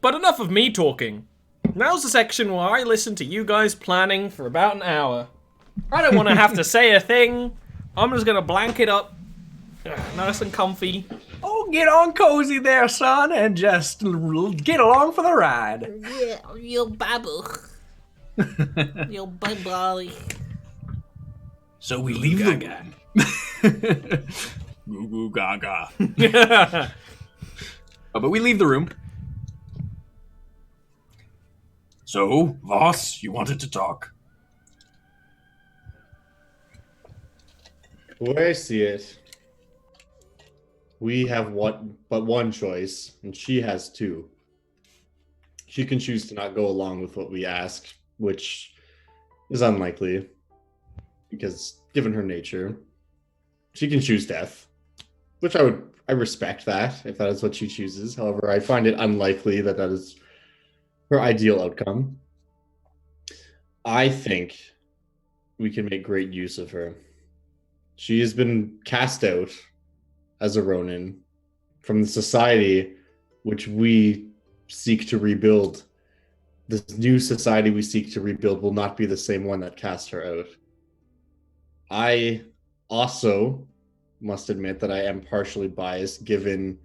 But enough of me talking. Now's the section where I listen to you guys planning for about an hour. I don't want to have to say a thing. I'm just gonna blank it up, nice and comfy. Oh, get on cozy there, son, and just get along for the ride. Yeah, you babble. You babble. So we leave Gaga. Goo goo gaga. But we leave the room. So, Voss, you wanted to talk. The way I see it, we have but one choice, and she has two. She can choose to not go along with what we ask, which is unlikely, because given her nature, she can choose death, which I respect that, if that is what she chooses. However, I find it unlikely that is her ideal outcome. I think we can make great use of her. She has been cast out as a Ronin from the society which we seek to rebuild. This new society we seek to rebuild will not be the same one that cast her out. I also must admit that I am partially biased given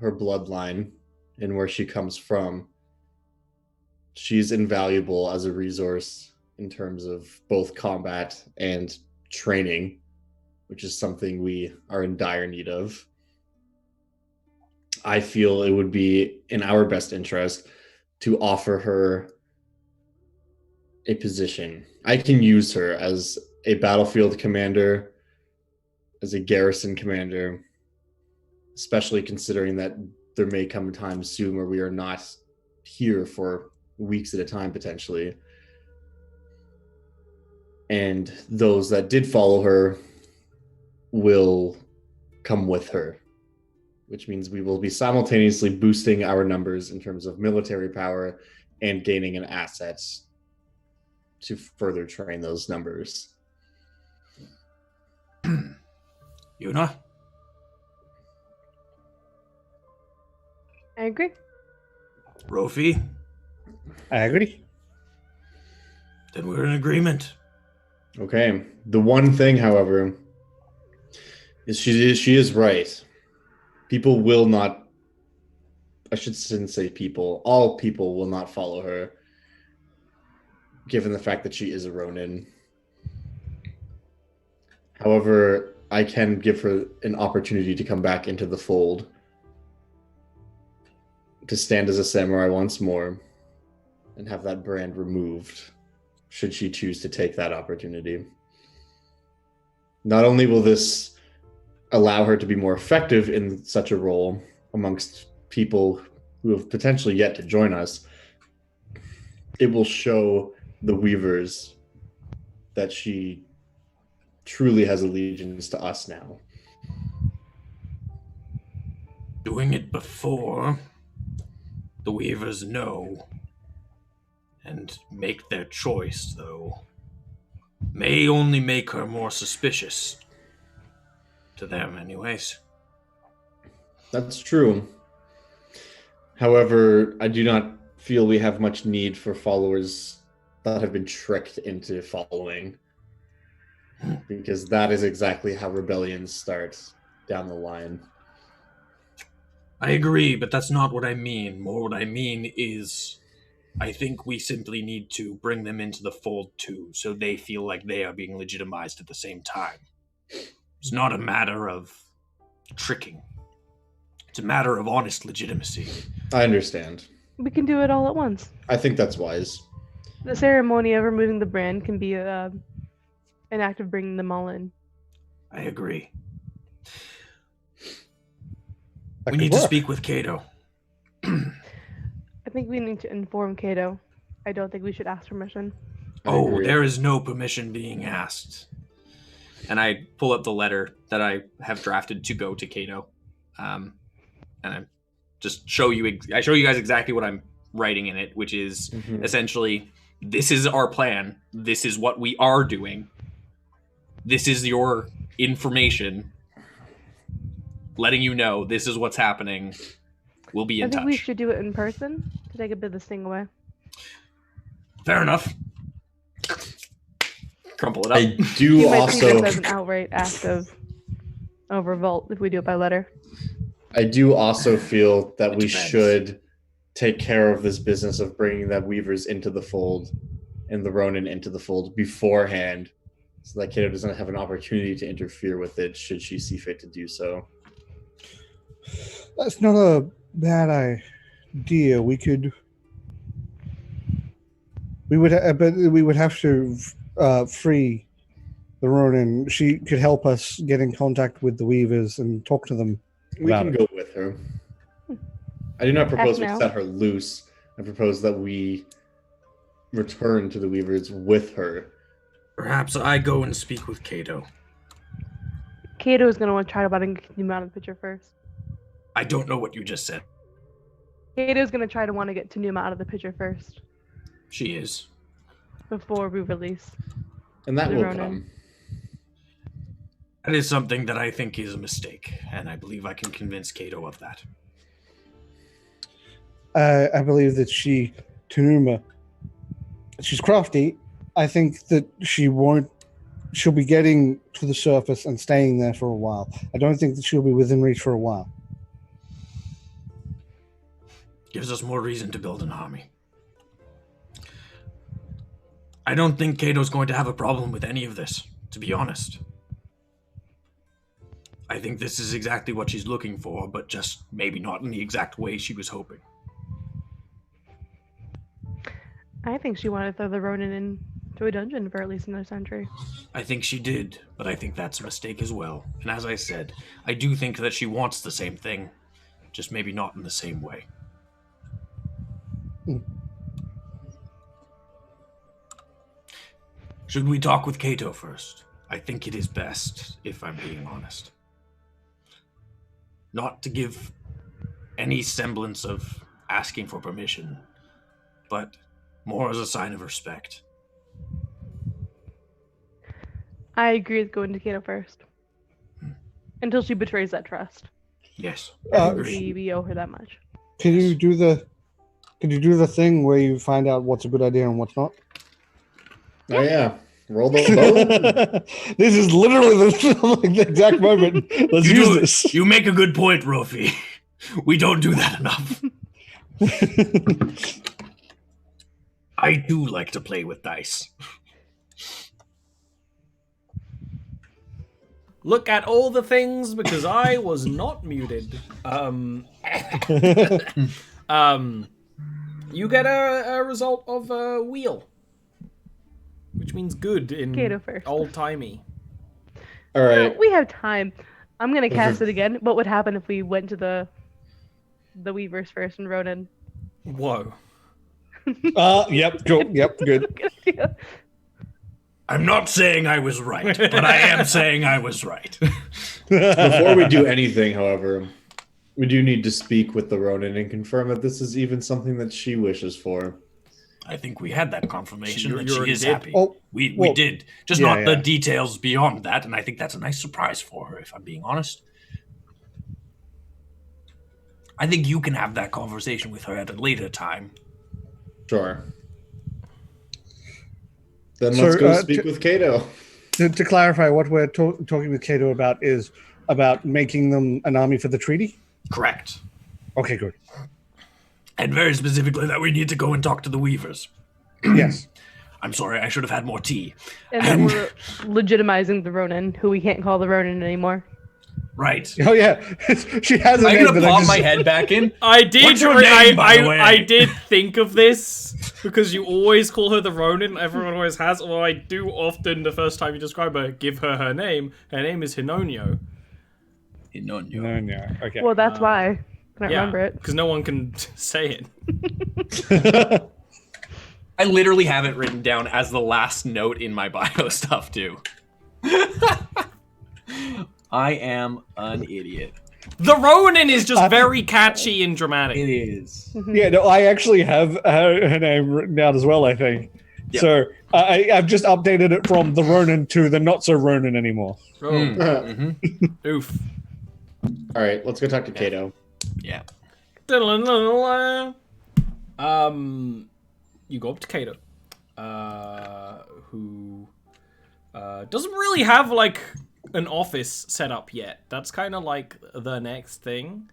her bloodline and where she comes from. She's invaluable as a resource in terms of both combat and training, which is something we are in dire need of. I feel it would be in our best interest to offer her a position. I can use her as a battlefield commander, as a garrison commander, especially considering that there may come a time soon where we are not here for weeks at a time, potentially. And those that did follow her will come with her, which means we will be simultaneously boosting our numbers in terms of military power and gaining an asset to further train those numbers. Yuna? I agree. Rofi? I agree. Then we're in agreement. Okay. The one thing, however, is she is right. People will not, I shouldn't say people, all people will not follow her, given the fact that she is a Ronin. However, I can give her an opportunity to come back into the fold, to stand as a samurai once more, and have that brand removed, should she choose to take that opportunity. Not only will this allow her to be more effective in such a role amongst people who have potentially yet to join us, it will show the Weavers that she truly has allegiance to us now. Doing it before the Weavers know and make their choice, though, may only make her more suspicious. To them, anyways. That's true. However, I do not feel we have much need for followers that have been tricked into following, because that is exactly how rebellions start down the line. I agree, but that's not what I mean. More what I mean is, I think we simply need to bring them into the fold too, so they feel like they are being legitimized at the same time. It's not a matter of tricking. It's a matter of honest legitimacy. I understand. We can do it all at once. I think that's wise. The ceremony of removing the brand can be an act of bringing them all in. I agree. That We could need to work. speak with Kato. I think we need to inform Kato. I don't think we should ask permission. I Oh, agree. there is no permission being asked. And I pull up the letter that I have drafted to go to Kato. And I just show you guys exactly what I'm writing in it, which is essentially, this is our plan. This is what we are doing. This is your information. Letting you know this is what's happening. We'll be I in think touch. we should do it in person to take a bit of the sting away. Fair enough. Crumple it up. I do You might see this as also, an outright act of revolt if we do it by letter. I do also feel that It we depends. should take care of this business of bringing the Weavers into the fold and the Ronin into the fold beforehand, so that Kato doesn't have an opportunity to interfere with it should she see fit to do so. That's not a bad idea. We would have to free the Ronin. She could help us get in contact with the Weavers and talk to them. We About can it. go with her. I do not propose we now. set her loose. I propose that we return to the Weavers with her. Perhaps I go and speak with Kato. Kato is going to want to try to get Tanuma out of the picture first. I don't know what you just said. Kato is going to try to want to get Tanuma out of the picture first She is. before we release. And that The will Ronin. come. That is something that I think is a mistake, and I believe I can convince Kato of that. I believe that Tanuma, she's crafty. I think that she'll be getting to the surface and staying there for a while. I don't think that she'll be within reach for a while. Gives us more reason to build an army. I don't think Kato's going to have a problem with any of this, to be honest. I think this is exactly what she's looking for, but just maybe not in the exact way she was hoping. I think she wanted to throw the Ronin into a dungeon for at least another century. I think she did, but I think that's a mistake as well. And as I said, I do think that she wants the same thing, just maybe not in the same way. Should we talk with Kato first? I think it is best, if I'm being honest. Not to give any semblance of asking for permission, but more as a sign of respect. I agree with going to Kato first. Until she betrays that trust. Yes, I I think agree. we owe her that much. Can you do the thing where you find out what's a good idea and what's not? Oh yeah. Roll the boat. This is literally the exact moment. Let's use this. You make a good point, Rofi. We don't do that enough. I do like to play with dice. Look at all the things because I was not muted. You get a result of a wheel, which means good in Kato first. old timey. All right. We have time. I'm gonna cast it again. What would happen if we went to the Weavers first and Ronin? Whoa. Yep, cool. Yep, good. I'm not saying I was right, but I am saying I was right. Before we do anything, however, we do need to speak with the Ronin and confirm that this is even something that she wishes for. I think we had that confirmation You that she already is did. happy. Oh, We well, did. Just yeah, not the yeah. details beyond that, and I think that's a nice surprise for her, if I'm being honest. I think you can have that conversation with her at a later time. Sure. Then So, let's go speak with Kato. To clarify, what we're talking with Kato about is about making them an army for the treaty? Correct. Okay, good. And very specifically that we need to go and talk to the Weavers. Yes. I'm sorry, I should have had more tea. And then we're legitimizing the Ronin, who we can't call the Ronin anymore. Right. Oh, yeah. She has a I'm name, gonna but I pop just... my head back in. I did. What's your name, by the way? I did think of this because you always call her the Ronin. Everyone always has. Although I do often, the first time you describe her, give her her name. Her name is Hinonio. No, okay. Well, that's why. I don't remember it. because no one can say it. I literally have it written down as the last note in my bio stuff, too. I am an idiot. The Ronin is just very catchy and dramatic. It is. Yeah, no, I actually have her name written down as well, I think. Yep. So I've just updated it from the Ronin to the not so Ronin anymore. Oh, Mm-hmm. oof. All right, let's go talk to Kato. Yeah. You go up to Kato, who doesn't really have like an office set up yet. That's kind of like the next thing.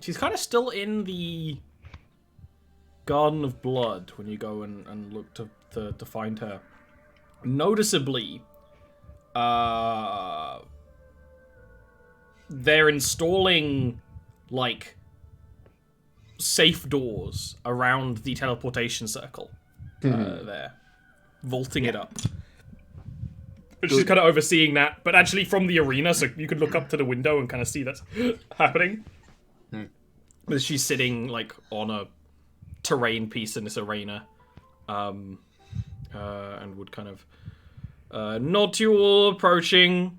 She's kind of still in the Garden of Blood when you go and look to find her. Noticeably, they're installing like safe doors around the teleportation circle there, vaulting it up. But she's kind of overseeing that, but actually from the arena, so you could look up to the window and kind of see that's happening. But she's sitting like on a terrain piece in this arena, and would kind of nod to you all approaching.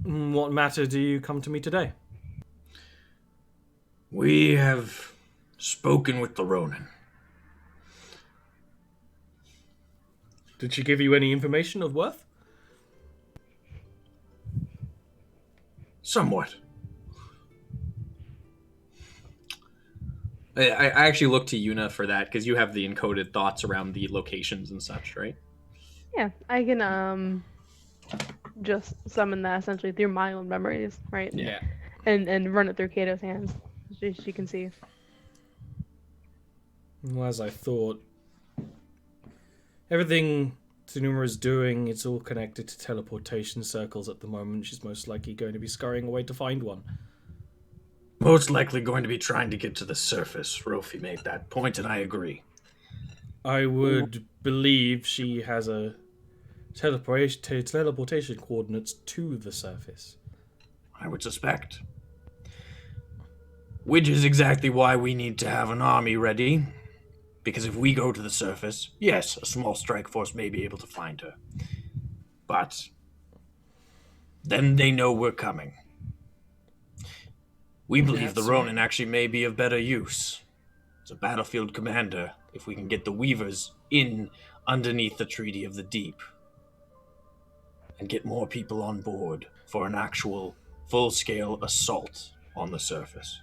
What matter do you come to me today? We have spoken with the Ronin. Did she give you any information of worth? Somewhat. I actually look to Yuna for that, because you have the encoded thoughts around the locations and such, right? Yeah, I can just summon that essentially through my own memories, right? Yeah. And run it through Kato's hands. She can see. Well, as I thought, everything Tsunuma is doing, it's all connected to teleportation circles at the moment. She's most likely going to be scurrying away to find one. Most likely going to be trying to get to the surface. Rofi made that point, and I agree. I would believe she has a teleportation coordinates to the surface. I would suspect. Which is exactly why we need to have an army ready. Because if we go to the surface, yes, a small strike force may be able to find her. But then they know we're coming. We believe the Ronin actually may be of better use. As a battlefield commander, if we can get the Weavers in underneath the Treaty of the Deep. And get more people on board for an actual full-scale assault on the surface.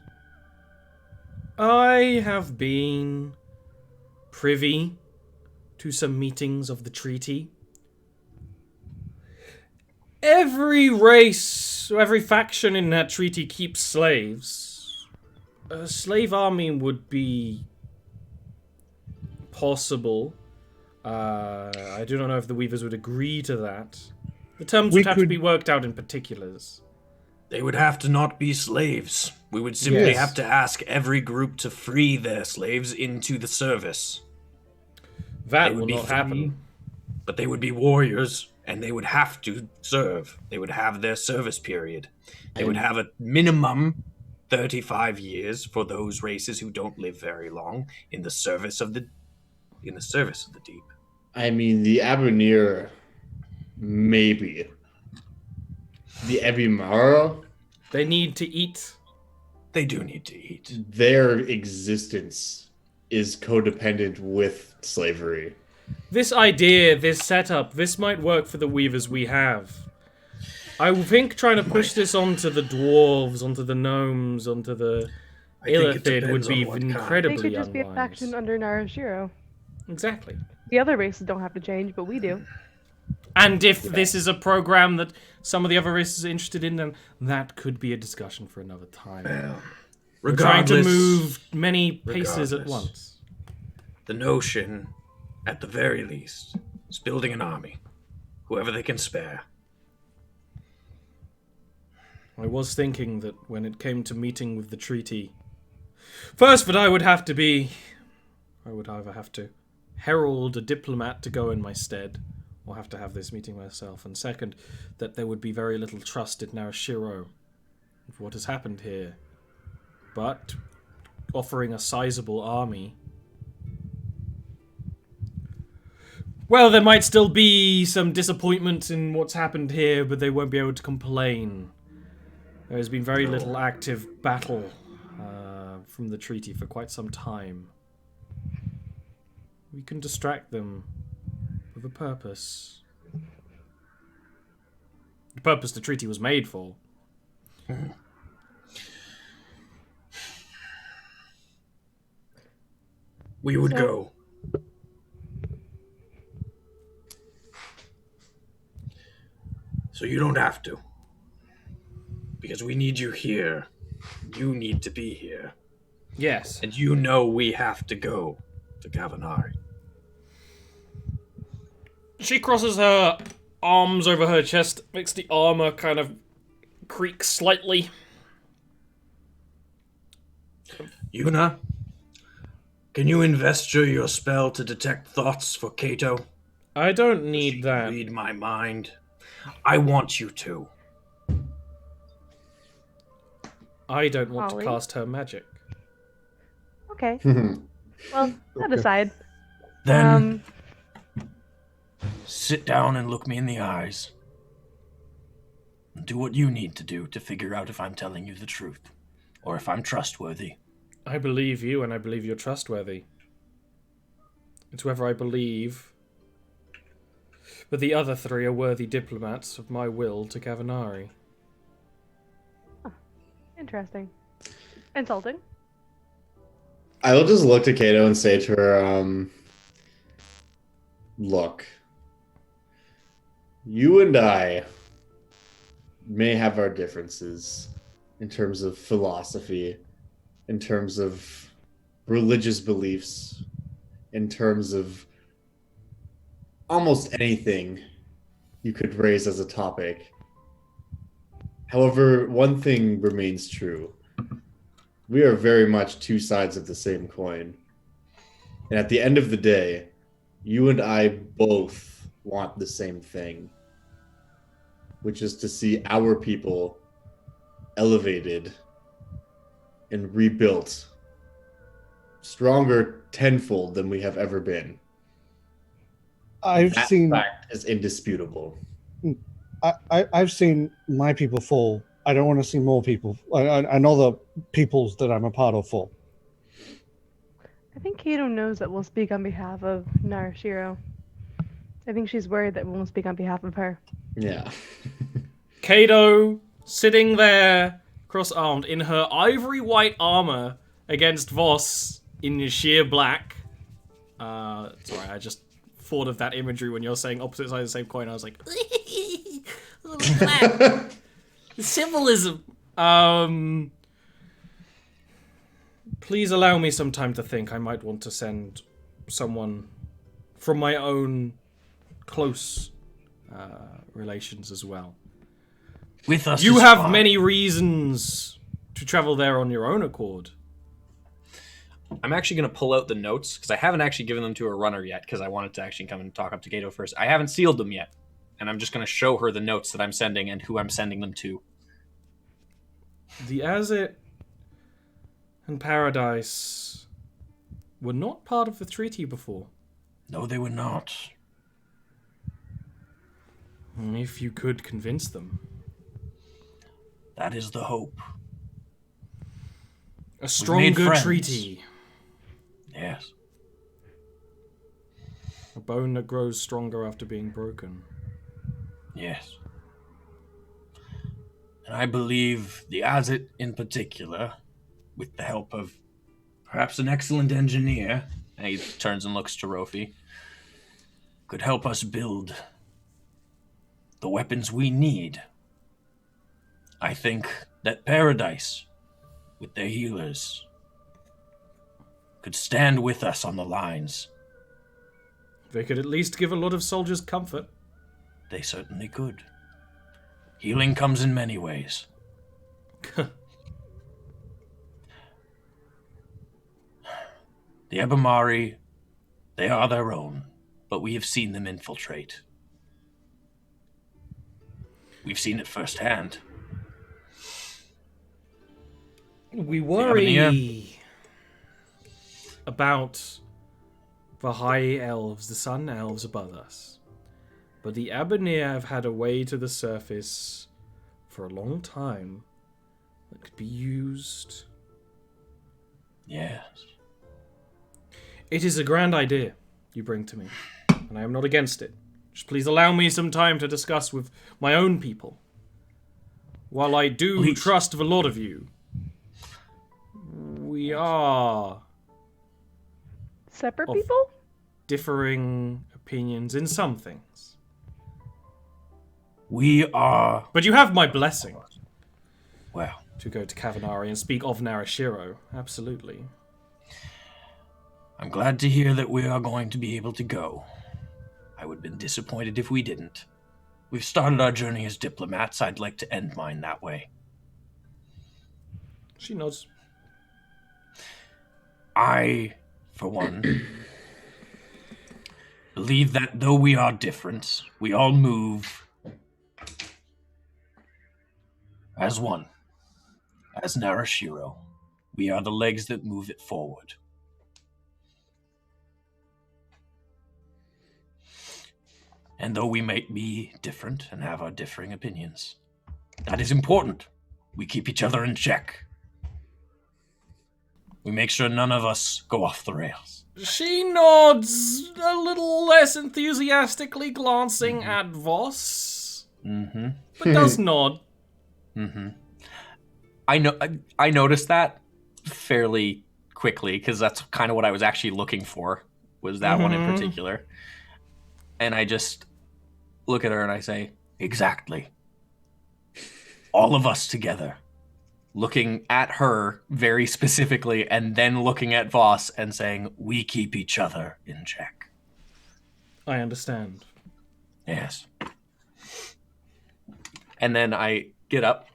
I have been privy to some meetings of the treaty. Every race, every faction in that treaty keeps slaves. A slave army would be possible. I do not know if the Weavers would agree to that. The terms would have to be worked out in particulars. They would have to not be slaves. We would simply have to ask every group to free their slaves into the service. That will not happen. But they would be warriors, and they would have to serve. They would have their service period. They would have a minimum 35 years for those races who don't live very long in the service of the deep. I mean, the Abonir, maybe. The Ebimara, They need to eat. They do need to eat. their existence is codependent with slavery. This idea, this setup, this might work for the Weavers we have. I think trying to push this onto the dwarves, onto the gnomes, onto the Illithid would be They incredibly could just be a unwise. faction under Narashiro. Exactly. The other races don't have to change, but we do. And if this is a program that some of the other races are interested in, then that could be a discussion for another time. Well, We're trying to regardless, move many paces at regardless. once. the notion, at the very least, is building an army. Whoever they can spare. I was thinking that when it came to meeting with the treaty, first that I would either have to herald a diplomat to go in my stead, or have to have this meeting myself, and second, that there would be very little trust in Narashiro of what has happened here. But offering a sizable army, well, there might still be some disappointment in what's happened here, but they won't be able to complain. There has been very little active battle from the treaty for quite some time. We can distract them with a purpose. the purpose the treaty was made for. We would So- go. So you don't have to. Because we need you here. You need to be here. Yes. And you know we have to go to Kavanari. She crosses her arms over her chest, makes the armor kind of creak slightly. Yuna, can you investure your spell to detect thoughts for Kato? I don't She need can that. read my mind. I want you to. I don't want Ollie? to cast her magic. Okay. Well, that Okay. aside. Then sit down and look me in the eyes. And do what you need to do to figure out if I'm telling you the truth, or if I'm trustworthy. I believe you, and I believe you're trustworthy. It's whether I believe but the other three are worthy diplomats of my will to Kavanari. Interesting. Insulting. I will just look to Kato and say to her, look, you and I may have our differences in terms of philosophy, in terms of religious beliefs, in terms of almost anything you could raise as a topic. However, one thing remains true. We are very much two sides of the same coin. And at the end of the day, you and I both want the same thing, which is to see our people elevated and rebuilt stronger tenfold than we have ever been. I've That seen fact is indisputable. I've seen my people fall. I don't want to see more people and other peoples that I'm a part of fall. I think Kato knows that we'll speak on behalf of Narashiro. I think she's worried that we won't speak on behalf of her. Yeah. Kato, sitting there, cross-armed, in her ivory white armor against Voss in sheer black. Sorry, I just thought of that imagery when you're saying opposite sides of the same coin. I was like, Black. Symbolism. please allow me some time to think. I might want to send someone from my own close relations as well. With us, You is have fine. many reasons to travel there on your own accord. I'm actually going to pull out the notes because I haven't actually given them to a runner yet because I wanted to actually come and talk up to Kato first. I haven't sealed them yet, and I'm just going to show her the notes that I'm sending and who I'm sending them to. The Azit and Paradise were not part of the treaty before. No, they were not. If you could convince them. That is the hope. A stronger friends. treaty. Yes. A bone that grows stronger after being broken. Yes. And I believe the Azit in particular, with the help of perhaps an excellent engineer, and he turns and looks to Rofi, could help us build the weapons we need. I think that Paradise, with their healers, could stand with us on the lines. They could at least give a lot of soldiers comfort. They certainly could. Healing comes in many ways. The Ebamari, they are their own, but we have seen them infiltrate. We've seen it firsthand. We Ebony, worry about the high elves, the sun elves above us. But the Abanir have had a way to the surface for a long time that could be used. Yes. It is a grand idea you bring to me, and I am not against it. Just please allow me some time to discuss with my own people while I do Please. trust the lot of you, we are Separate Of- people? differing opinions in some things. We are... But you have my blessing Well, to go to Kavanari and speak of Narashiro. Absolutely. I'm glad to hear that we are going to be able to go. I would have been disappointed if we didn't. We've started our journey as diplomats. I'd like to end mine that way. She nods. I, for one, believe that though we are different, we all move as one. As Narashiro, we are the legs that move it forward. And though we might be different and have our differing opinions, that is important. We keep each other in check. We make sure none of us go off the rails. She nods a little less enthusiastically, glancing at Voss, Mm-hmm. but does nod. Mm-hmm. I noticed that fairly quickly because that's kind of what I was actually looking for, was that one in Mhm. particular. And I just look at her and I say, exactly. All of us together. Looking at her very specifically and then looking at Voss and saying, we keep each other in check. I understand. Yes. And then I get up.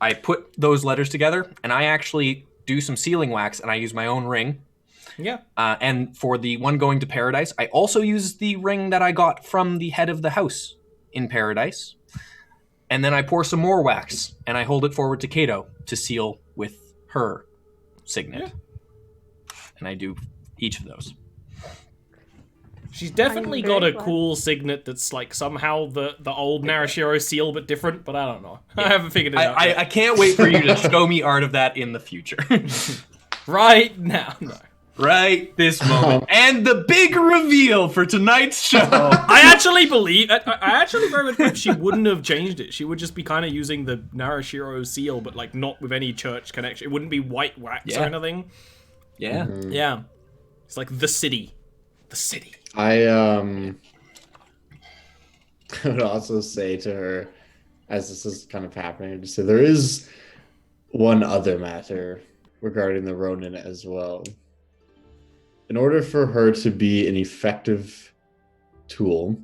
I put those letters together and I actually do some sealing wax and I use my own ring. Yeah. And for the one going to Paradise, I also use the ring that I got from the head of the house in Paradise. And then I pour some more wax and I hold it forward to Kato to seal with her signet. Yeah. And I do each of those. She's definitely I'm got very a glad. cool signet that's like somehow the old Narashiro seal, but different, but I don't know. I haven't figured it out yet. I can't wait for you to show me art of that in the future. Right now, no. Right this moment. And the big reveal for tonight's show. I actually believe, I actually very much believe she wouldn't have changed it. She would just be kind of using the Narashiro seal, but like not with any church connection. It wouldn't be white wax or Yeah. anything. Yeah. Yeah. It's like the city. The city. I would also say to her, as this is kind of happening, to say there is one other matter regarding the Ronin as well. In order for her to be an effective tool,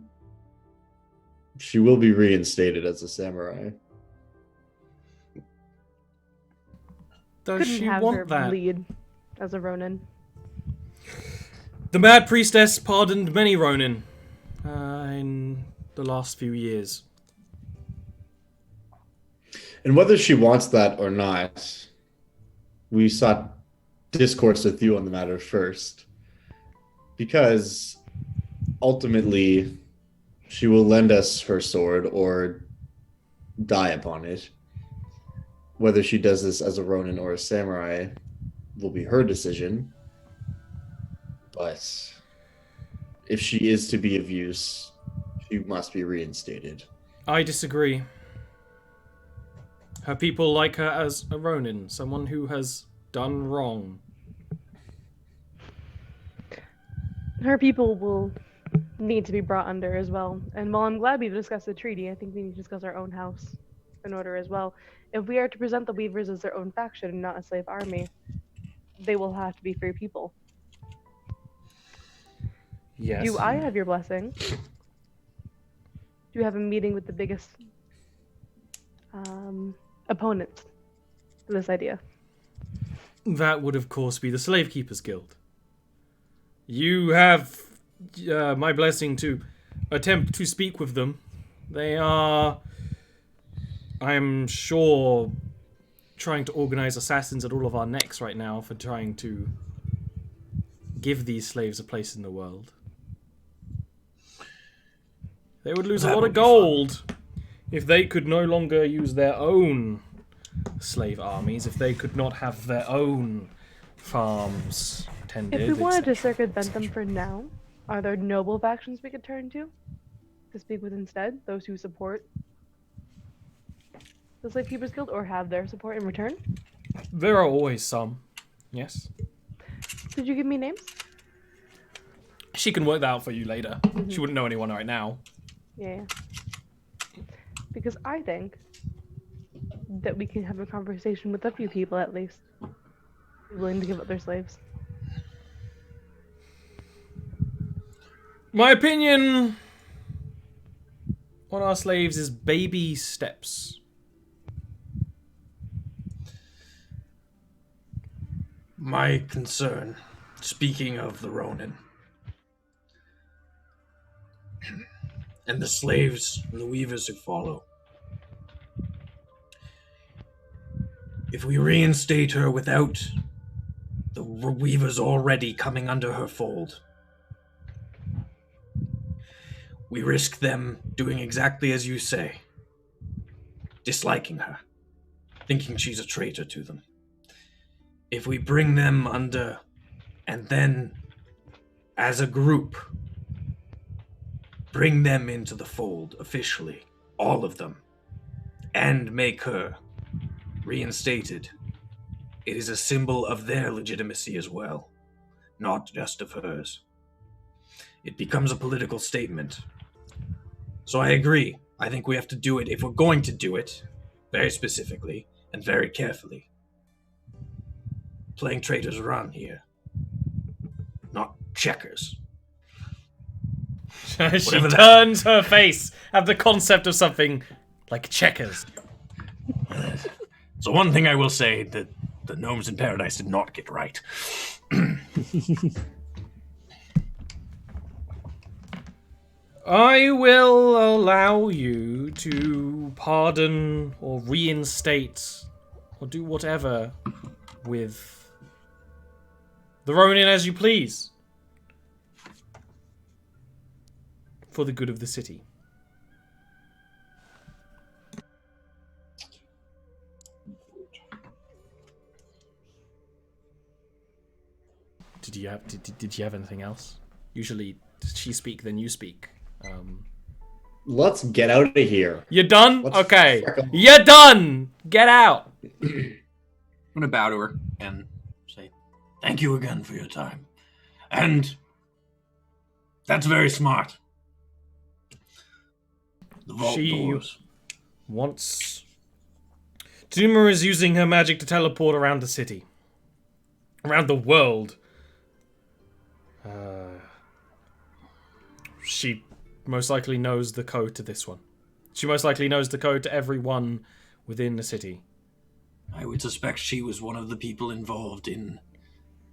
she will be reinstated as a samurai. Does Couldn't she have her want that? lead as a Ronin. The Mad Priestess pardoned many Ronin in the last few years. And whether she wants that or not, we sought discourse with you on the matter first. Because ultimately, she will lend us her sword or die upon it. Whether she does this as a Ronin or a samurai will be her decision. But if she is to be of use, she must be reinstated. I disagree. Her people like her as a Ronin, someone who has done wrong. Her people will need to be brought under as well. And while I'm glad we've discussed the treaty, I think we need to discuss our own house in order as well. If we are to present the Weavers as their own faction and not a slave army, they will have to be free people. Yes. Do I have your blessing? Do you have a meeting with the biggest opponent to this idea? That would, of course, be the Slave Keepers Guild. You have my blessing to attempt to speak with them. They are, I'm sure, trying to organize assassins at all of our necks right now for trying to give these slaves a place in the world. They would lose a lot of gold if they could no longer use their own slave armies, if they could not have their own farms tended. If we wanted to etc., circumvent them etc. for now, are there noble factions we could turn to speak with instead? Those who support the Slave Keepers Guild, or have their support in return? There are always some. Yes. Could you give me names? She can work that out for you later. She wouldn't know anyone right now. Yeah. Because I think that we can have a conversation with a few people at least, willing to give up their slaves. My opinion on our slaves is baby steps. My concern, speaking of the Ronin, and the slaves and the weavers who follow, if we reinstate her without the weavers already coming under her fold, we risk them doing exactly as you say, disliking her, thinking she's a traitor to them. If we bring them under, and then, as a group, bring them into the fold officially, all of them, and make her reinstated, it is a symbol of their legitimacy as well, not just of hers. It becomes a political statement. So I agree. I think we have to do it, if we're going to do it, very specifically and very carefully. Playing traitors run here, not checkers. She Whatever that- turns her face at the concept of something like checkers. So one thing I will say that the gnomes in paradise did not get right. I will allow you to pardon or reinstate or do whatever with the Ronin as you please. For the good of the city. Did you have anything else? Usually, she speak, then you speak. Let's get out of here. You're done? Let's Okay. freaking- You're done! Get out! I'm going to bow to her and say, thank you again for your time. And that's very smart. The vault doors. Once Tuma is using her magic to teleport around the city. Around the world. She most likely knows the code to this one. She most likely knows the code to everyone within the city. I would suspect she was one of the people involved in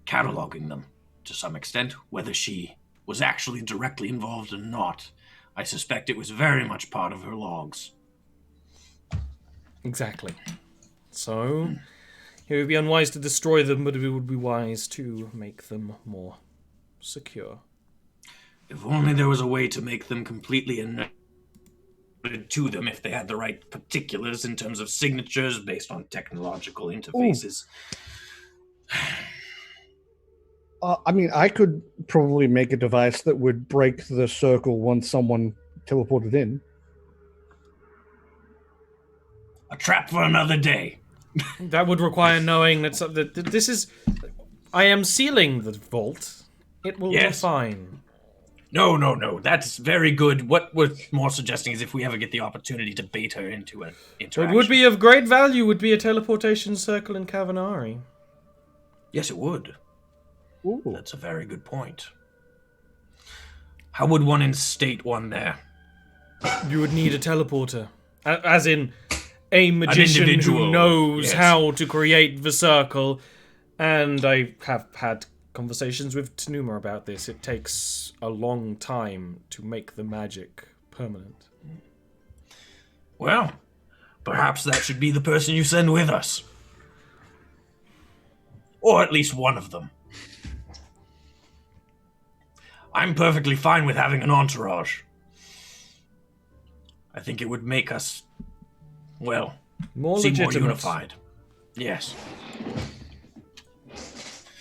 cataloging them to some extent. Whether she was actually directly involved or not, I suspect it was very much part of her logs. Exactly. So, it would be unwise to destroy them, but it would be wise to make them more secure. If only there was a way to make them completely to them if they had the right particulars in terms of signatures based on technological interfaces. I mean, I could probably make a device that would break the circle once someone teleported in. A trap for another day. That would require knowing that this is... I am sealing the vault. It will be Yes. fine. No. That's very good. What we're more suggesting is if we ever get the opportunity to bait her into an interaction. What would be of great value would be a teleportation circle in Kavanari. Yes, it would. Ooh. That's a very good point. How would one instate one there? You would need a teleporter. As in, a magician who individual, knows yes. how to create the circle. And I have had conversations with Tanuma about this. It takes a long time to make the magic permanent. Well, perhaps that should be the person you send with us. Or at least one of them. I'm perfectly fine with having an entourage. I think it would make us, well, More seem more legitimate. unified. Yes.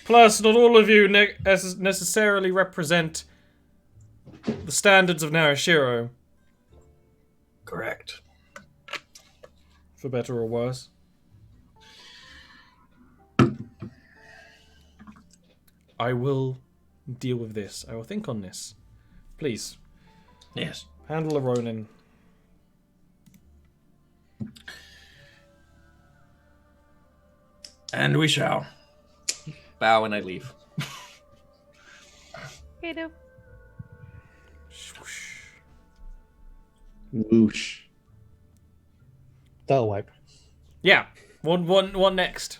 Plus, not all of you necessarily represent the standards of Narashiro. Correct. for better or worse. I will deal with this. I will think on this. Please, Yes. handle a Ronin. And we shall. Bow and I leave. Kato. Whoosh. That'll wipe. Yeah. One next.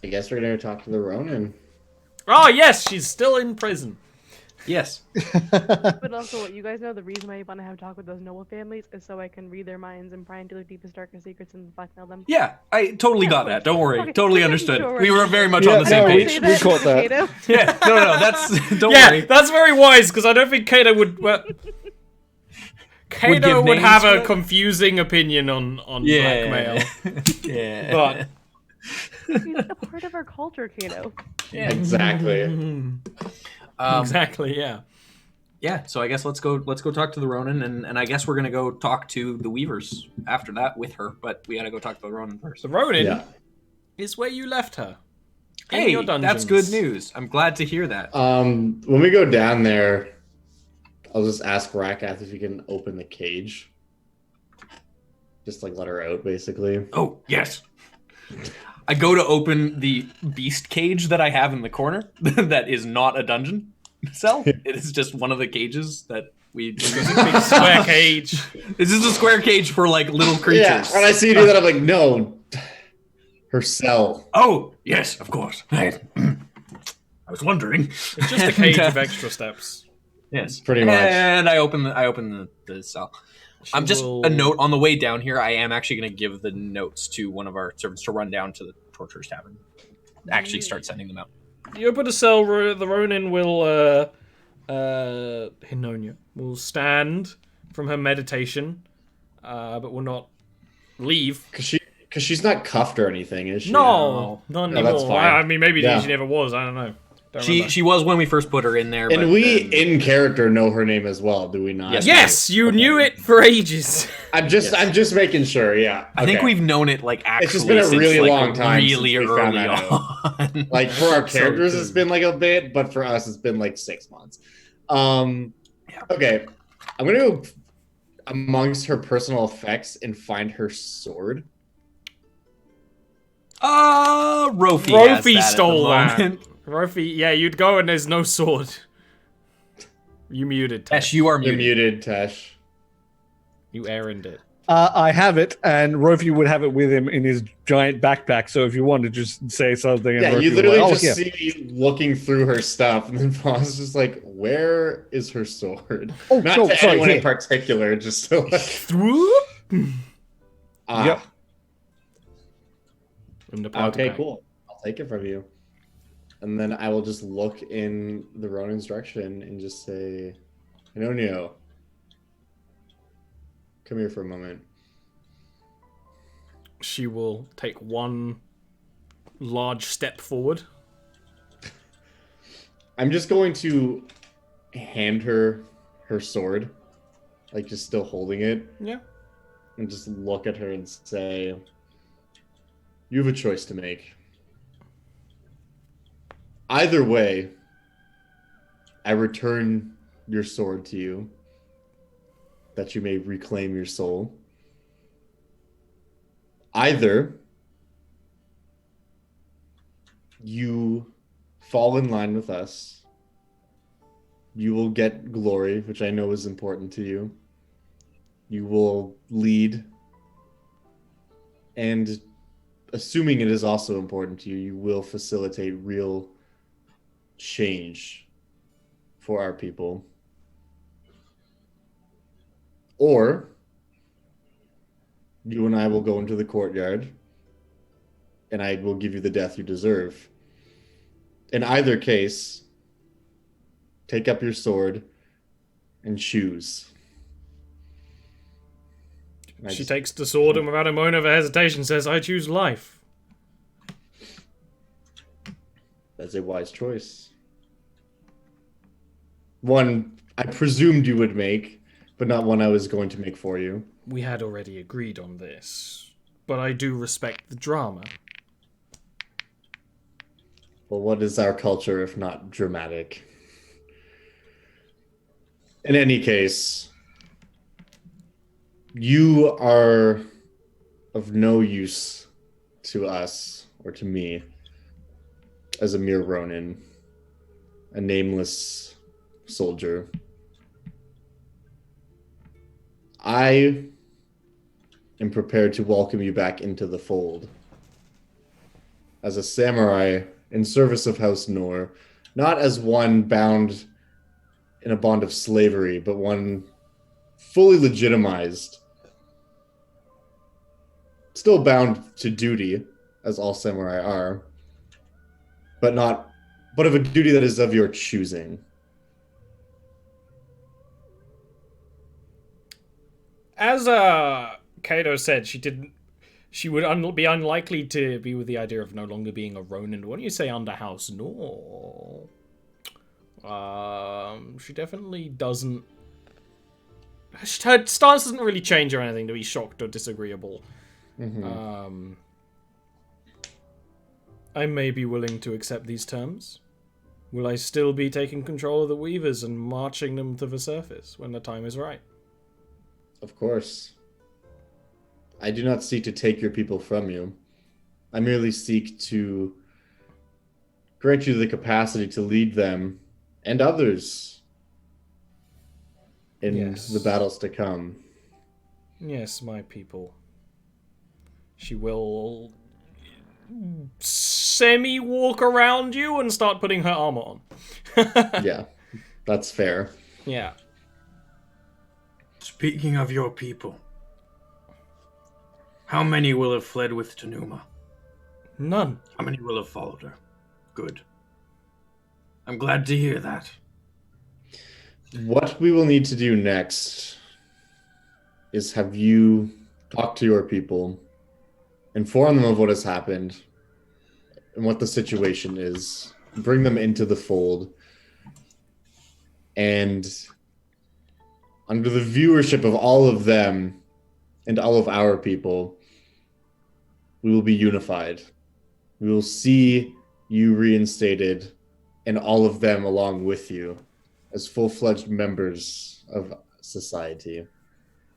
I guess we're gonna talk to the Ronin. Oh yes, she's still in prison. Yes. But also, what you guys know, the reason why you want to have talk with those noble families is so I can read their minds and pry into their deepest, darkest secrets and blackmail them. Yeah, I totally got that. Don't worry. Okay, Totally just understood. making sure We were very much Yeah, on the same no, page. we caught that. Kato. Yeah, no, that's... Don't Yeah, worry. that's very wise because I don't think Kato would. Well, Kato give would names have to a it? confusing opinion on blackmail. Yeah. But He's a part of our culture, Kato. Yeah. Exactly. Exactly. Yeah. Yeah, so I guess let's go talk to the Ronin, and I guess we're gonna go talk to the Weavers after that with her, but we gotta go talk to the Ronin first. The Ronin Yeah. is where you left her. In Hey, your that's dungeons. good news. I'm glad to hear that. When we go down there, I'll just ask Rakath if he can open the cage. Just like let her out, basically. Oh, yes. I go to open the beast cage that I have in the corner that is not a dungeon cell. It is just one of the cages that we... Big square cage. This is a square cage for, like, little creatures. Yeah, when I see you do that, I'm like, no. Her cell. Oh, yes, of course. I was wondering. It's just a cage of extra steps. Yes, Pretty much. And I open the cell. I'm just will- a note on the way down here. I am actually going to give the notes to one of our servants to run down to the Torturer's Tavern. Actually, start sending them out. You open a cell. The Ronin will. Hinonia will stand from her meditation, but will not leave. Cause she's not cuffed or anything, is she? No, not No, anymore. that's fine. I mean, maybe Yeah. she never was. I don't know. Don't remember. She was when we first put her in there. And but we, then- in character, know her name as well, do we not? Yes. Yes, you knew it for ages. I'm just making sure. Yeah. I think Okay. we've known it like actually. It's just been a since, really like, long time really since we found early that on. like for our So characters, true. it's been like a bit, but for us, it's been like 6 months. Okay, I'm gonna go amongst her personal effects and find her sword. Rofi. Rofi has stole that. that. Rofi, yeah, you'd go and there's no sword. You muted. Tesh, you are You're muted. muted, Tesh. You errand it. I have it, and Rofi would have it with him in his giant backpack. So if you want to just say something, and Yeah, Rofi you will literally like, just see you looking through her stuff, and then Fawn's just like, "Where is her sword?" Oh, Not no, to sorry, anyone in here. particular, just to like, ah, Yep. From the party okay, pack. cool. I'll take it from you. And then I will just look in the Ronin's direction and just say, Hinonio, come here for a moment. She will take one large step forward. I'm just going to hand her her sword, like just still holding it, Yeah. and just look at her and say, you have a choice to make. Either way, I return your sword to you, that you may reclaim your soul. Either you fall in line with us, you will get glory, which I know is important to you. You will lead, and assuming it is also important to you, you will facilitate real change for our people. Or you and I will go into the courtyard, and I will give you the death you deserve. In either case, take up your sword and choose. And I She just- takes the sword and without a moment of hesitation says, I choose life. That's a wise choice. One I presumed you would make, but not one I was going to make for you. we had already agreed on this, but I do respect the drama. Well, what is our culture if not dramatic? In any case, you are of no use to us or to me as a mere Ronin, a nameless soldier. I am prepared to welcome you back into the fold as a samurai in service of House Noor, not as one bound in a bond of slavery, but one fully legitimized, still bound to duty, as all samurai are, but of a duty that is of your choosing. As Kato said, she would be unlikely to be with the idea of no longer being a Ronin. Why don't you say under House Noor? She definitely doesn't. Her stance doesn't really change or anything to be shocked or disagreeable. Mm-hmm. I may be willing to accept these terms. Will I still be taking control of the Weavers and marching them to the surface when the time is right? Of course. I do not seek to take your people from you. I merely seek to grant you the capacity to lead them and others in the battles to come. Yes, my people. She will semi-walk around you and start putting her armor on. Yeah, that's fair. Yeah. Speaking of your people, how many will have fled with Tanuma? None. How many will have followed her? Good. I'm glad to hear that. What we will need to do next is have you talk to your people, inform them of what has happened and what the situation is, bring them into the fold, and under the viewership of all of them and all of our people, we will be unified. We will see you reinstated and all of them along with you as full-fledged members of society.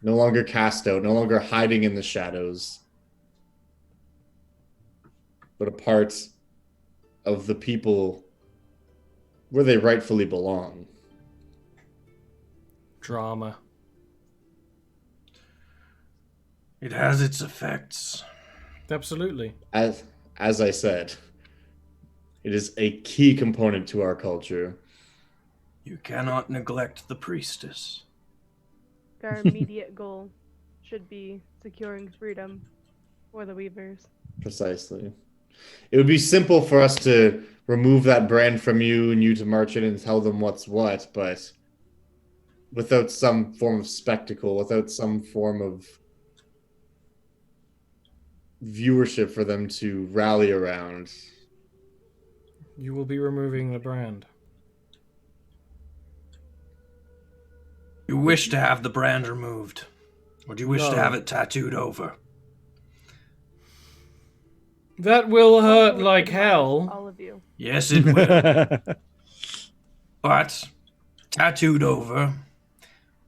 No longer cast out, no longer hiding in the shadows, but a part of the people where they rightfully belong. Drama. It has its effects. Absolutely. As I said, it is a key component to our culture. You cannot neglect the priestess. Our immediate goal should be securing freedom for the Weavers. Precisely. It would be simple for us to remove that brand from you and you to march in and tell them what's what, but without some form of spectacle, without some form of viewership for them to rally around. You will be removing the brand. You wish to have the brand removed, or do you wish to have it tattooed over? That will hurt like hell. All of you. Yes, it will. But tattooed over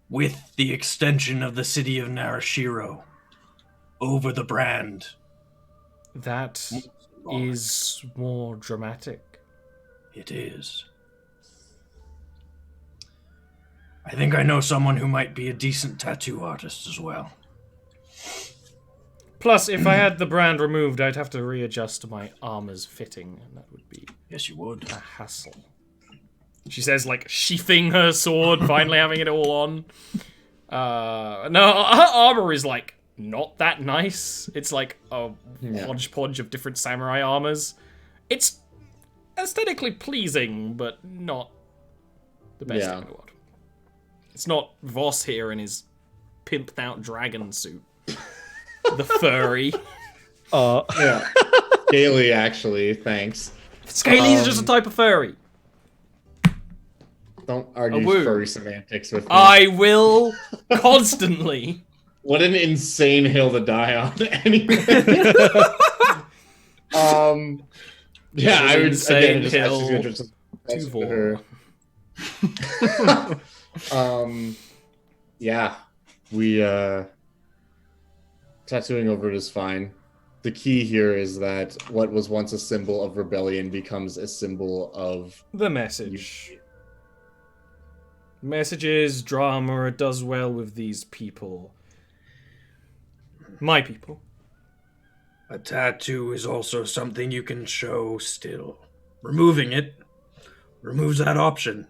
with the extension of the city of Narashiro over the brand. That is more dramatic. It is. I think I know someone who might be a decent tattoo artist as well. Plus, if I had the brand removed, I'd have to readjust my armor's fitting, and that would be Yes, you would. a hassle. She says, like, sheathing her sword, finally having it all on. No, her armor is, like, not that nice. It's like a hodgepodge of different samurai armors. It's aesthetically pleasing, but not the best thing in the world. It's not Voss here in his pimped out dragon suit. The furry. Yeah. Scaly, actually, thanks. Scaly is just a type of furry. Don't argue woo. furry semantics with me. I will constantly. What an insane hill to die on. Anyway. Yeah, I would Insane again just hill actually interested to her. Yeah, we tattooing over it is fine. The key here is that what was once a symbol of rebellion becomes a symbol of The message. Messages, drama, it does well with these people. My people. A tattoo is also something you can show still. Removing it removes that option.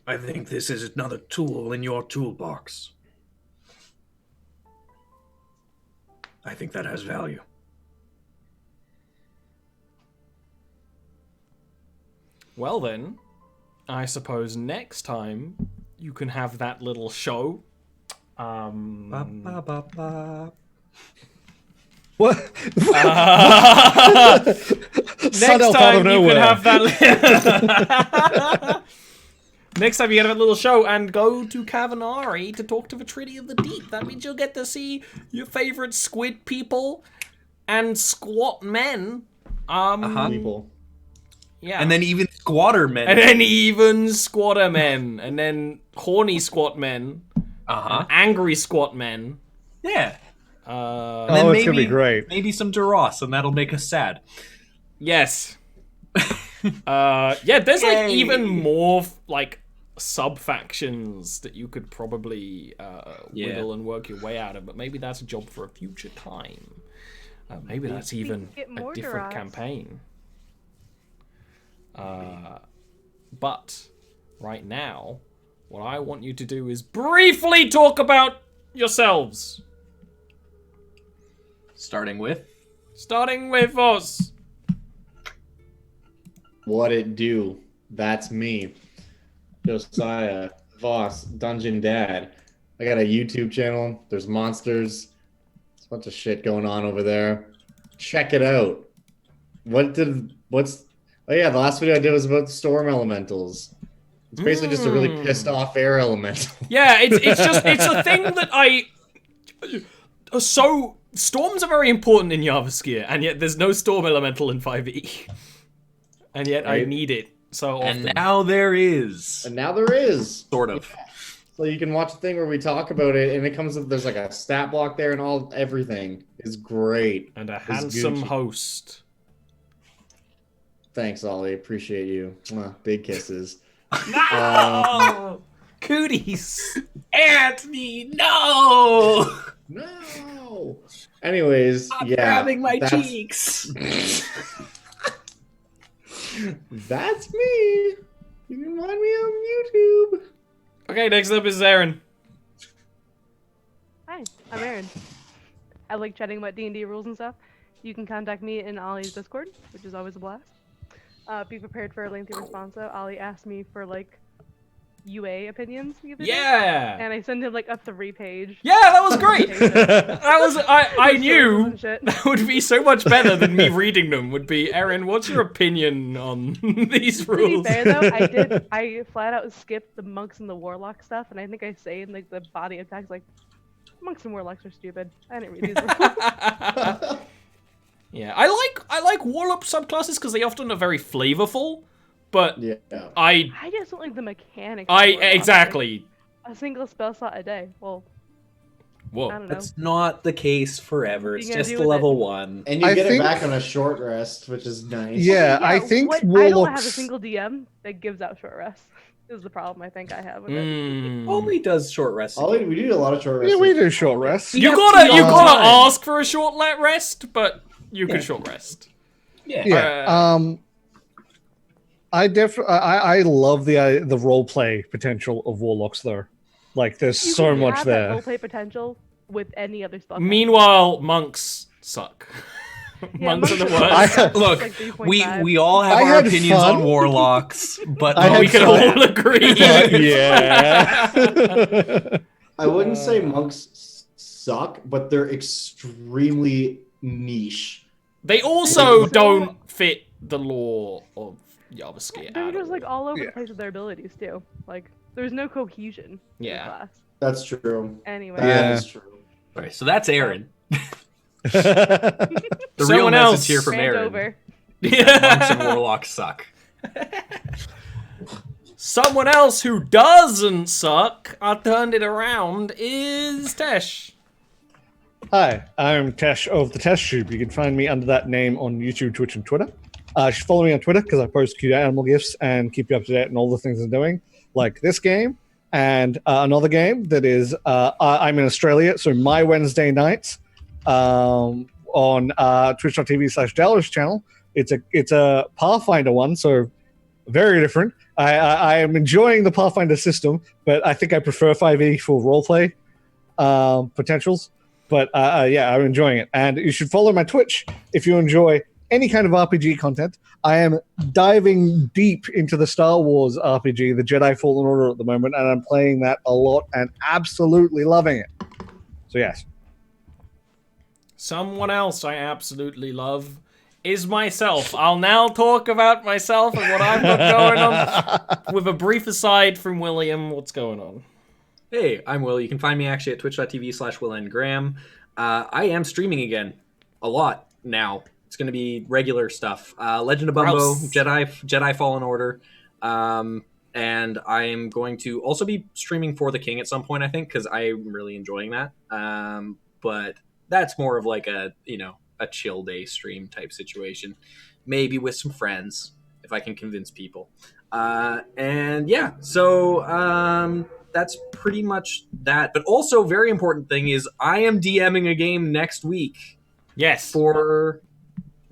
I think this is another tool in your toolbox. I think that has value. Well then, I suppose next time you can have that little show. What? Next time you can have that. Next time you get a little show and go to Cavanari to talk to the Trinity of the Deep. That means you'll get to see your favorite squid people and squat men. people. Yeah. And then even squatter men. And then even squatter men. And then horny squat men. Uh-huh. Angry squat men. Yeah. And And then it's gonna be great. Maybe some Duras, and that'll make us sad. yes. Yeah, there's like Yay. even more like sub-factions that you could probably wiggle and work your way out of, but maybe that's a job for a future time. Maybe that's even get a more different Duras. campaign. But right now, what I want you to do is briefly talk about yourselves. Starting with? Starting with us. What it do? That's me. Josiah, Voss, Dungeon Dad. I got a YouTube channel. There's monsters. There's a bunch of shit going on over there. Check it out. Oh yeah, the last video I did was about the storm elementals. It's basically just a really pissed off air elemental. Yeah, it's a thing that so storms are very important in Jarviskjir, and yet there's no storm elemental in 5e. And yet I Right. need it so often. And now there is. And now there is. Sort of. So you can watch a thing where we talk about it, and it comes up. There's like a stat block there, and everything is great. And a It's handsome Gucci. host. Thanks, Ollie. Appreciate you. Mwah. Big kisses. Oh, cooties. Anthony, no! No. Anyways, Stop yeah. grabbing my that's- cheeks. That's me. You can find me on YouTube. Okay, next up is Aaron. Hi, I'm Aaron. I like chatting about D&D rules and stuff. You can contact me in Ollie's Discord, which is always a blast. Be prepared for a lengthy response though. Ollie asked me for like UA opinions the other day, Yeah. and I sent him like a 3-page. Yeah, that was great. presentation. I knew And shit. that would be so much better than me reading them. Would be, Aaron, what's your opinion on these To be rules? fair though, I flat out skipped the monks and the warlock stuff, and I think I say in like the body of text like, monks and warlocks are stupid. I didn't read these rules. Yeah, I like warlock subclasses because they often are very flavorful, but Yeah. I I just don't like the mechanics. of warlock. exactly. A single spell slot a day. Well, I Whoa. don't know. That's not the case forever. It's What are you just gonna do with level it? 1. And you I get think- it back on a short rest, which is nice. Yeah, I think I don't have a warlocks. single DM that gives out short rest. This is the problem I think I have with it. Mm. Only does short rest. Ollie, we do a lot of short rests. Yeah, we do short rest. You have gotta to you know gotta time. ask for a short rest, but you can Yeah. short rest. Yeah. Yeah. I love the role play potential of warlocks though. Like there's You so can much have that there. roleplay potential with any other spell. Meanwhile, monks suck. Monks are the monks worst. Look, Like 3.5. we all have I our had opinions fun. on warlocks, but I had we can fun. all agree. Yeah. I wouldn't say monks suck, but they're extremely niche. They also don't fit the law of Jarviskjir. They're at just all. like all over Yeah. the place with their abilities too. Like There's no cohesion in Yeah. the class. That's true. Anyway. That is true. All right, so that's Aaron. The real Someone message else. here from Rant Aaron. over. Monks and warlocks suck. Someone else who doesn't suck, I turned it around, is Tesh. Hi, I'm Tesh of the Tesh Tube. You can find me under that name on YouTube, Twitch, and Twitter. You should follow me on Twitter because I post cute animal gifs and keep you up to date on all the things I'm doing, like this game and another game that is I'm in Australia, so my Wednesday nights on twitch.tv/Dallas channel. It's a Pathfinder one, so very different. I am enjoying the Pathfinder system, but I think I prefer 5e for roleplay potentials. But yeah, I'm enjoying it. And you should follow my Twitch if you enjoy any kind of RPG content. I am diving deep into the Star Wars RPG, the Jedi Fallen Order at the moment, and I'm playing that a lot and absolutely loving it. So yes. Someone else I absolutely love is myself. I'll now talk about myself and what I've got going on with a brief aside from William. What's going on? Hey, I'm Will. You can find me actually at twitch.tv/WillNGraham. I am streaming again a lot now. It's going to be regular stuff. Legend of Bumbo, Gross. Jedi Fallen Order. And I'm going to also be streaming For the King at some point, I think, because I'm really enjoying that. But that's more of like a chill day stream type situation. Maybe with some friends, if I can convince people. And yeah, so that's pretty much that. But also, very important thing is I am DMing a game next week. Yes. For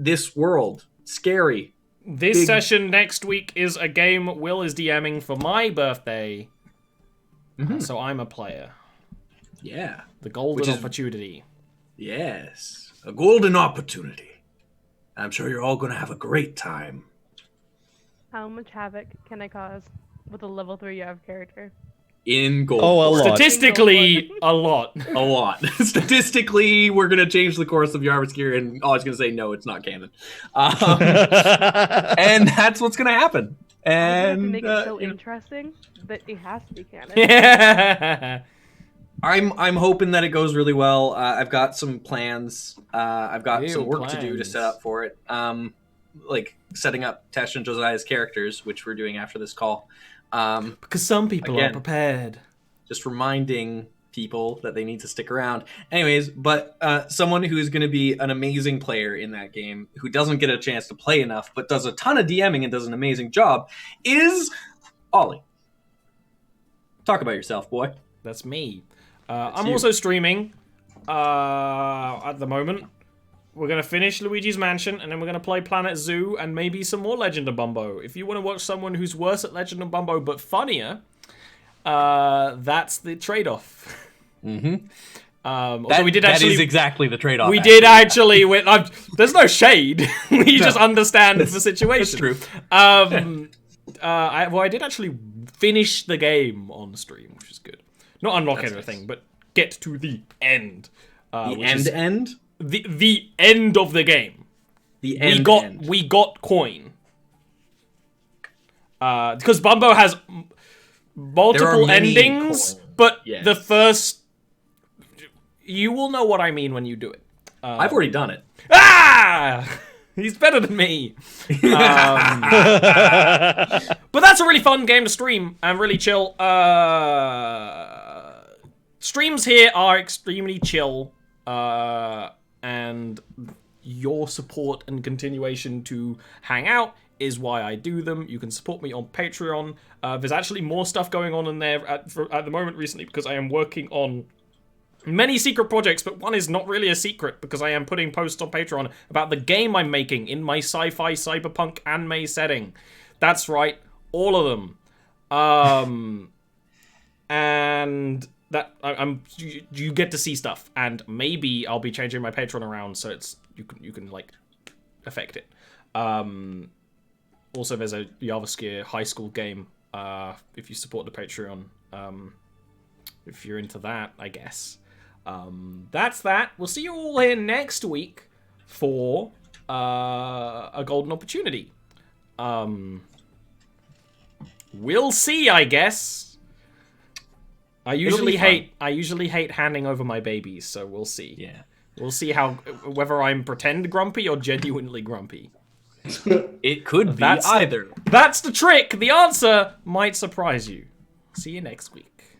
this world. Scary. This big- session next week is a game Will is DMing for my birthday. Mhm. So I'm a player. Yeah. The golden Which is- opportunity. Yes. A golden opportunity. I'm sure you're all going to have a great time. How much havoc can I cause with a level 3 Yav character? In gold. Oh, a lot. Statistically, a lot. A lot. Statistically, we're going to change the course of Jarviskjir, and I was going to say, no, it's not canon. And that's what's going to happen. I have to And make it so interesting that it has to be canon. Yeah. I'm hoping that it goes really well. I've got some plans. I've got Ew, some work to do to plans. set up for it. Like setting up Tesh and Josiah's characters, which we're doing after this call. Because some people Again. are prepared. Just reminding people that they need to stick around. Anyways, but someone who's going to be an amazing player in that game, who doesn't get a chance to play enough, but does a ton of DMing and does an amazing job, is Oli. Talk about yourself, boy. That's me. That's I'm you. also streaming at the moment. We're going to finish Luigi's Mansion, and then we're going to play Planet Zoo, and maybe some more Legend of Bumbo. If you want to watch someone who's worse at Legend of Bumbo, but funnier, that's the trade-off. Mm-hmm. Although we did actually... That is exacy the trade-off. We did actually... there's no shade. We just understand the situation. It's true. I did actually finish the game on stream, which is good. Not unlock That's everything, nice. but get to the end. The which is end? the end of the game. The end. We got coin. Because Bumbo has multiple many endings, coins. but Yes. the first... You will know what I mean when you do it. I've already done it. Ah! He's better than me. But that's a really fun game to stream and really chill. Streams here are extremely chill. And your support and continuation to hang out is why I do them. You can support me on Patreon. There's actually more stuff going on in there at the moment recently because I am working on many secret projects, but one is not really a secret because I am putting posts on Patreon about the game I'm making in my sci-fi cyberpunk anime setting. That's right, all of them. And that you get to see stuff, and maybe I'll be changing my Patreon around so it's you can like affect it. Also, there's a Jarviskjir high school game. If you support the Patreon, if you're into that, I guess. That's that. We'll see you all here next week for a golden opportunity. We'll see, I guess. I usually hate handing over my babies, so we'll see. Yeah. We'll see whether I'm pretend grumpy or genuinely grumpy. It could be That's either. That's the trick. The answer might surprise you. See you next week.